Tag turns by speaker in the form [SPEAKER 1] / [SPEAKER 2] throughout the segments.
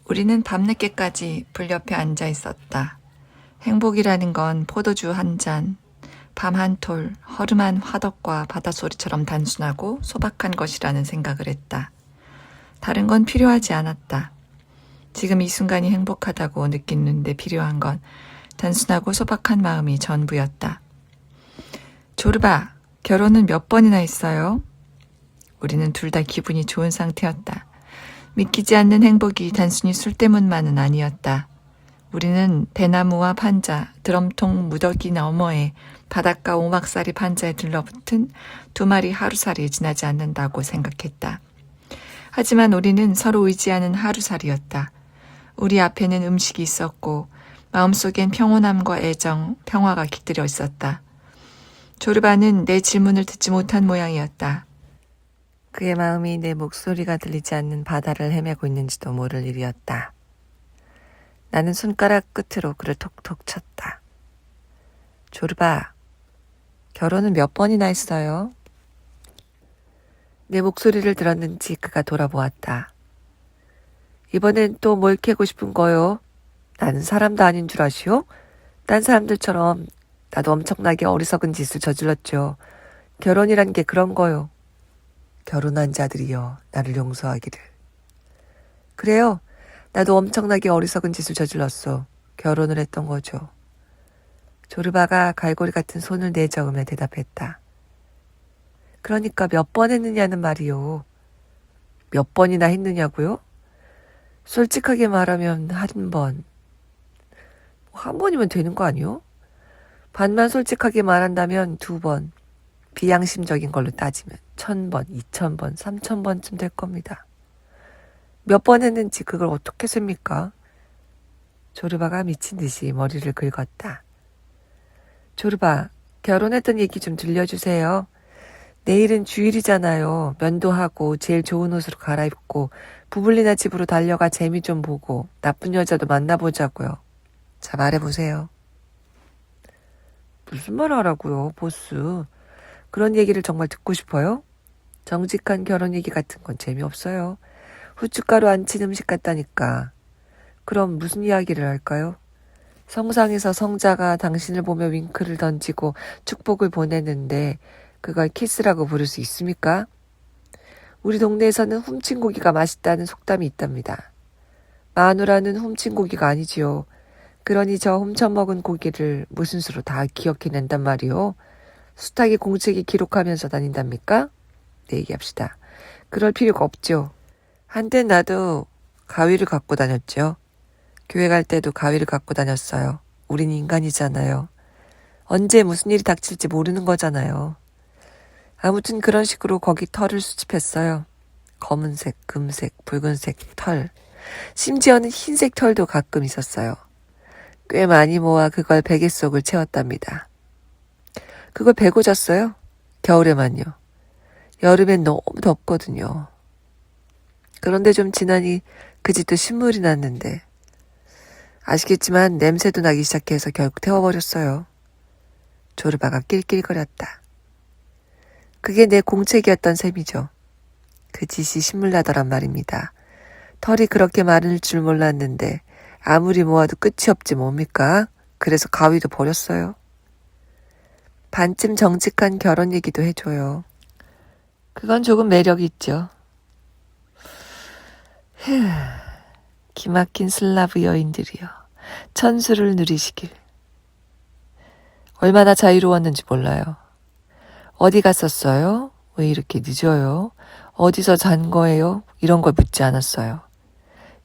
[SPEAKER 1] 우리는 밤늦게까지 불 옆에 앉아 있었다. 행복이라는 건 포도주 한 잔, 밤 한 톨, 허름한 화덕과 바닷소리처럼 단순하고 소박한 것이라는 생각을 했다. 다른 건 필요하지 않았다. 지금 이 순간이 행복하다고 느끼는데 필요한 건 단순하고 소박한 마음이 전부였다. 조르바, 결혼은 몇 번이나 했어요? 우리는 둘 다 기분이 좋은 상태였다. 믿기지 않는 행복이 단순히 술 때문만은 아니었다. 우리는 대나무와 판자, 드럼통 무더기 너머에 바닷가 오막살이 판자에 들러붙은 두 마리 하루살이 지나지 않는다고 생각했다. 하지만 우리는 서로 의지하는 하루살이었다. 우리 앞에는 음식이 있었고 마음속엔 평온함과 애정, 평화가 깃들여 있었다. 조르바는 내 질문을 듣지 못한 모양이었다. 그의 마음이 내 목소리가 들리지 않는 바다를 헤매고 있는지도 모를 일이었다. 나는 손가락 끝으로 그를 톡톡 쳤다. 조르바, 결혼은 몇 번이나 했어요? 내 목소리를 들었는지 그가 돌아보았다. 이번엔 또 뭘 캐고 싶은 거요? 나는 사람도 아닌 줄 아시오? 딴 사람들처럼 나도 엄청나게 어리석은 짓을 저질렀죠. 결혼이란 게 그런 거요. 결혼한 자들이여 나를 용서하기를. 그래요. 나도 엄청나게 어리석은 짓을 저질렀어. 결혼을 했던 거죠. 조르바가 갈고리 같은 손을 내저으며 대답했다. 그러니까 몇 번 했느냐는 말이요. 몇 번이나 했느냐고요? 솔직하게 말하면 한 번. 한 번이면 되는 거 아니요? 반만 솔직하게 말한다면 2번. 비양심적인 걸로 따지면 1000번, 2000번, 3000번쯤 될 겁니다. 몇 번 했는지 그걸 어떻게 셉니까? 조르바가 미친 듯이 머리를 긁었다. 조르바, 결혼했던 얘기 좀 들려주세요. 내일은 주일이잖아요. 면도하고 제일 좋은 옷으로 갈아입고 부블리나 집으로 달려가 재미 좀 보고 나쁜 여자도 만나보자고요. 자, 말해보세요. 무슨 말 하라고요, 보스. 그런 얘기를 정말 듣고 싶어요? 정직한 결혼 얘기 같은 건 재미없어요. 후춧가루 안 친 음식 같다니까. 그럼 무슨 이야기를 할까요? 성상에서 성자가 당신을 보며 윙크를 던지고 축복을 보내는데 그걸 키스라고 부를 수 있습니까? 우리 동네에서는 훔친 고기가 맛있다는 속담이 있답니다. 마누라는 훔친 고기가 아니지요. 그러니 저 훔쳐먹은 고기를 무슨 수로 다 기억해낸단 말이오. 숱하게 공책에 기록하면서 다닌답니까? 네, 얘기합시다. 그럴 필요가 없죠. 한때 나도 가위를 갖고 다녔죠. 교회 갈 때도 가위를 갖고 다녔어요. 우린 인간이잖아요. 언제 무슨 일이 닥칠지 모르는 거잖아요. 아무튼 그런 식으로 거기 털을 수집했어요. 검은색, 금색, 붉은색 털. 심지어는 흰색 털도 가끔 있었어요. 꽤 많이 모아 그걸 베개 속을 채웠답니다. 그걸 베고 잤어요. 겨울에만요. 여름엔 너무 덥거든요. 그런데 좀 지나니 그 집도 신물이 났는데 아시겠지만 냄새도 나기 시작해서 결국 태워버렸어요. 조르바가 낄낄거렸다. 그게 내 공책이었던 셈이죠. 그 짓이 신물나더란 말입니다. 털이 그렇게 많을 줄 몰랐는데 아무리 모아도 끝이 없지 뭡니까? 그래서 가위도 버렸어요. 반쯤 정직한 결혼 얘기도 해줘요. 그건 조금 매력이 있죠. 기막힌 슬라브 여인들이여 천수를 누리시길. 얼마나 자유로웠는지 몰라요. 어디 갔었어요? 왜 이렇게 늦어요? 어디서 잔 거예요? 이런 걸 묻지 않았어요.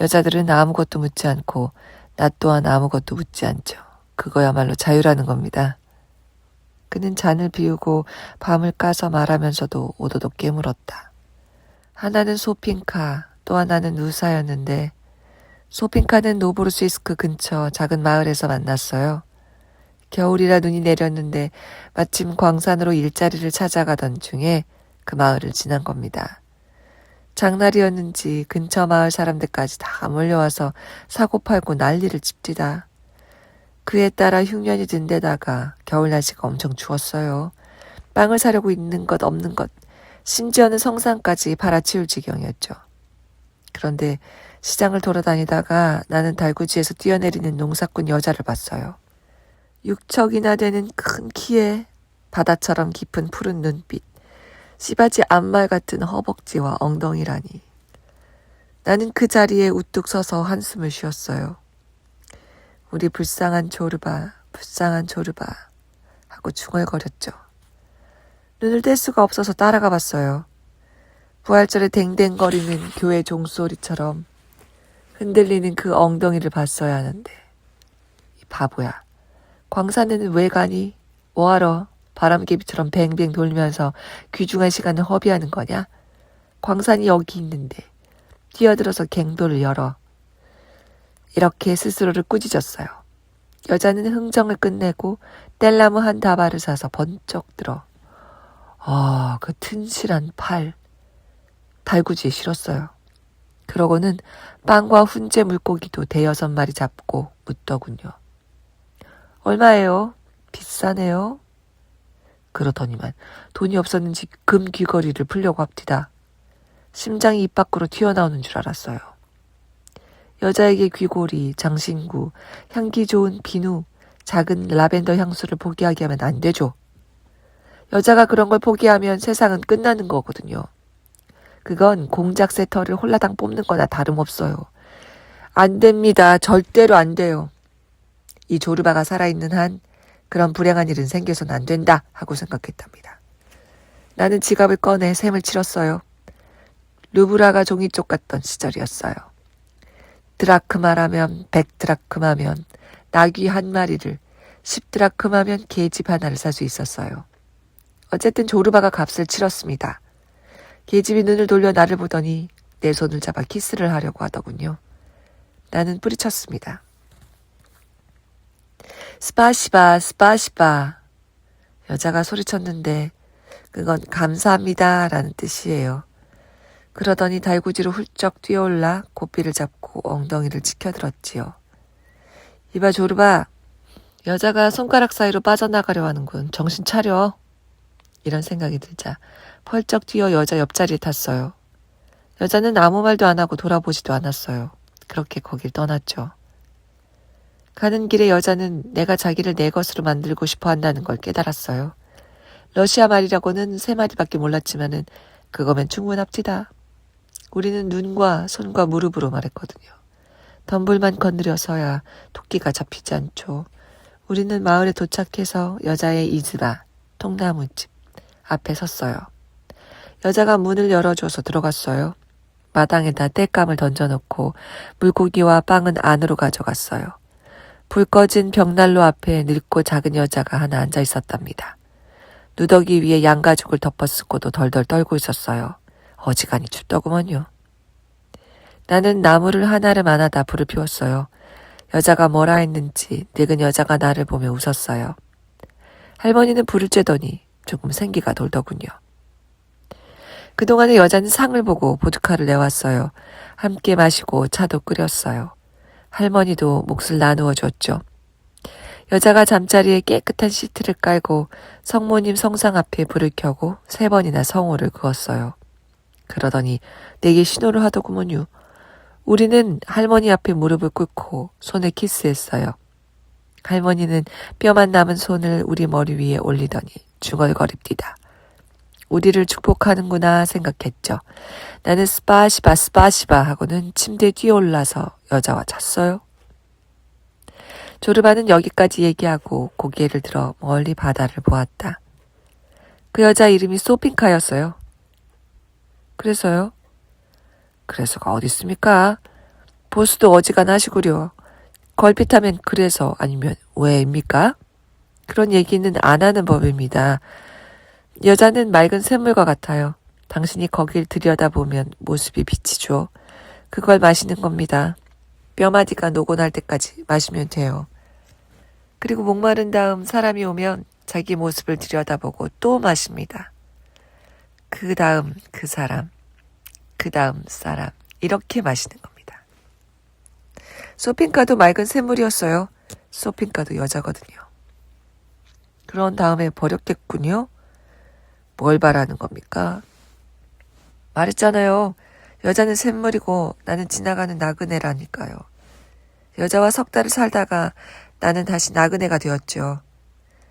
[SPEAKER 1] 여자들은 아무것도 묻지 않고 나 또한 아무것도 묻지 않죠. 그거야말로 자유라는 겁니다. 그는 잔을 비우고 밤을 까서 말하면서도 오도독 깨물었다. 하나는 소핀카, 또 하나는 누사였는데 소핀카는 노브루시스크 근처 작은 마을에서 만났어요. 겨울이라 눈이 내렸는데 마침 광산으로 일자리를 찾아가던 중에 그 마을을 지난 겁니다. 장날이었는지 근처 마을 사람들까지 다 몰려와서 사고팔고 난리를 칩디다. 그에 따라 흉년이 든 데다가 겨울 날씨가 엄청 추웠어요. 빵을 사려고 있는 것 없는 것, 심지어는 성상까지 팔아치울 지경이었죠. 그런데 시장을 돌아다니다가 나는 달구지에서 뛰어내리는 농사꾼 여자를 봤어요. 6척이나 되는 큰 키에 바다처럼 깊은 푸른 눈빛, 씨바지 앞말 같은 허벅지와 엉덩이라니. 나는 그 자리에 우뚝 서서 한숨을 쉬었어요. 우리 불쌍한 조르바, 불쌍한 조르바 하고 중얼거렸죠. 눈을 뗄 수가 없어서 따라가 봤어요. 부활절에 댕댕거리는 교회 종소리처럼 흔들리는 그 엉덩이를 봤어야 하는데. 이 바보야. 광산에는 왜 가니? 뭐하러 바람개비처럼 뱅뱅 돌면서 귀중한 시간을 허비하는 거냐? 광산이 여기 있는데 뛰어들어서 갱도를 열어. 이렇게 스스로를 꾸짖었어요. 여자는 흥정을 끝내고 뗄나무 한 다발을 사서 번쩍 들어. 그 튼실한 팔. 달구지에 실었어요. 그러고는 빵과 훈제 물고기도 5-6마리 잡고 묻더군요. 얼마예요? 비싸네요. 그러더니만 돈이 없었는지 금 귀걸이를 풀려고 합디다. 심장이 입 밖으로 튀어나오는 줄 알았어요. 여자에게 귀고리, 장신구, 향기 좋은 비누, 작은 라벤더 향수를 포기하게 하면 안 되죠. 여자가 그런 걸 포기하면 세상은 끝나는 거거든요. 그건 공작 세터를 홀라당 뽑는 거나 다름없어요. 안 됩니다. 절대로 안 돼요. 이 조르바가 살아있는 한 그런 불행한 일은 생겨서는 안 된다 하고 생각했답니다. 나는 지갑을 꺼내 셈을 치렀어요. 루브라가 종이쪽 같던 시절이었어요. 드라크마라면 100드라크마면 나귀 한 마리를, 10드라크마면 계집 하나를 살 수 있었어요. 어쨌든 조르바가 값을 치렀습니다. 계집이 눈을 돌려 나를 보더니 내 손을 잡아 키스를 하려고 하더군요. 나는 뿌리쳤습니다. 스파시바, 스파시바. 여자가 소리쳤는데 그건 감사합니다 라는 뜻이에요. 그러더니 달구지로 훌쩍 뛰어올라 고삐를 잡고 엉덩이를 치켜들었지요. 이봐 조르바, 여자가 손가락 사이로 빠져나가려 하는군. 정신 차려. 이런 생각이 들자 펄쩍 뛰어 여자 옆자리에 탔어요. 여자는 아무 말도 안 하고 돌아보지도 않았어요. 그렇게 거길 떠났죠. 가는 길에 여자는 내가 자기를 내 것으로 만들고 싶어 한다는 걸 깨달았어요. 러시아 말이라고는 3마디밖에 몰랐지만은 그거면 충분합디다. 우리는 눈과 손과 무릎으로 말했거든요. 덤불만 건드려서야 토끼가 잡히지 않죠. 우리는 마을에 도착해서 여자의 이즈바, 통나무집 앞에 섰어요. 여자가 문을 열어줘서 들어갔어요. 마당에다 땔감을 던져놓고 물고기와 빵은 안으로 가져갔어요. 불 꺼진 벽난로 앞에 늙고 작은 여자가 하나 앉아 있었답니다. 누더기 위에 양가죽을 덮어쓰고도 덜덜 떨고 있었어요. 어지간히 춥더구먼요. 나는 나무를 하나를 안 하다 불을 피웠어요. 여자가 뭐라 했는지 늙은 여자가 나를 보며 웃었어요. 할머니는 불을 쬐더니 조금 생기가 돌더군요. 그동안에 여자는 상을 보고 보드카를 내왔어요. 함께 마시고 차도 끓였어요. 할머니도 몫을 나누어 줬죠. 여자가 잠자리에 깨끗한 시트를 깔고 성모님 성상 앞에 불을 켜고 3번이나 성호를 그었어요. 그러더니 내게 신호를 하더구먼요. 우리는 할머니 앞에 무릎을 꿇고 손에 키스했어요. 할머니는 뼈만 남은 손을 우리 머리 위에 올리더니 중얼거립디다. 우리를 축복하는구나 생각했죠. 나는 스파시바 스파시바 하고는 침대에 뛰어올라서 여자와 잤어요. 조르바는 여기까지 얘기하고 고개를 들어 멀리 바다를 보았다. 그 여자 이름이 소핑카였어요. 그래서요? 그래서가 어디 있습니까? 보수도 어지간하시구려. 걸핏하면 그래서 아니면 왜입니까? 그런 얘기는 안 하는 법입니다. 여자는 맑은 샘물과 같아요. 당신이 거길 들여다보면 모습이 비치죠. 그걸 마시는 겁니다. 뼈마디가 녹아날 때까지 마시면 돼요. 그리고 목마른 다음 사람이 오면 자기 모습을 들여다보고 또 마십니다. 그 다음 그 사람, 그 다음 사람 이렇게 마시는 겁니다. 소핑카도 맑은 샘물이었어요. 소핑카도 여자거든요. 그런 다음에 버렸겠군요. 뭘 바라는 겁니까? 말했잖아요. 여자는 샘물이고 나는 지나가는 나그네라니까요. 여자와 석 달을 살다가 나는 다시 나그네가 되었죠.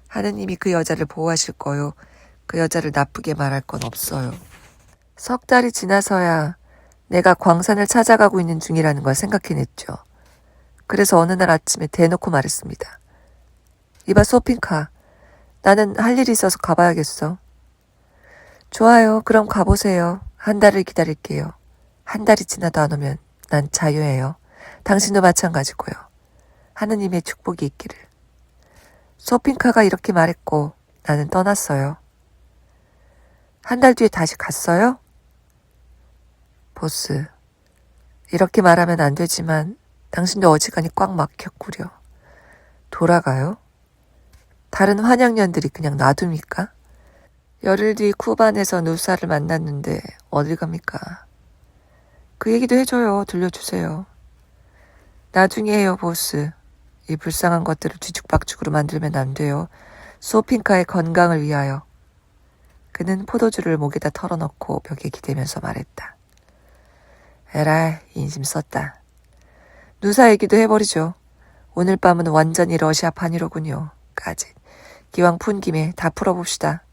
[SPEAKER 1] 하느님이 그 여자를 보호하실 거요. 그 여자를 나쁘게 말할 건 없어요. 석 달이 지나서야 내가 광산을 찾아가고 있는 중이라는 걸 생각해냈죠. 그래서 어느 날 아침에 대놓고 말했습니다. 이봐 소핑카, 나는 할 일이 있어서 가봐야겠어. 좋아요. 그럼 가보세요. 한 달을 기다릴게요. 한 달이 지나도 안 오면 난 자유예요. 당신도 마찬가지고요. 하느님의 축복이 있기를. 소핑카가 이렇게 말했고 나는 떠났어요. 한 달 뒤에 다시 갔어요? 보스, 이렇게 말하면 안 되지만 당신도 어지간히 꽉 막혔구려. 돌아가요? 다른 환양년들이 그냥 놔둡니까? 열흘 뒤 쿠반에서 누사를 만났는데 어딜 갑니까? 그 얘기도 해줘요. 들려주세요. 나중에 해요, 보스. 이 불쌍한 것들을 뒤죽박죽으로 만들면 안 돼요. 소핑카의 건강을 위하여. 그는 포도주를 목에다 털어넣고 벽에 기대면서 말했다. 에라이, 인심 썼다. 누사 얘기도 해버리죠. 오늘 밤은 완전히 러시아판이로군요. 까짓. 기왕 푼 김에 다 풀어봅시다.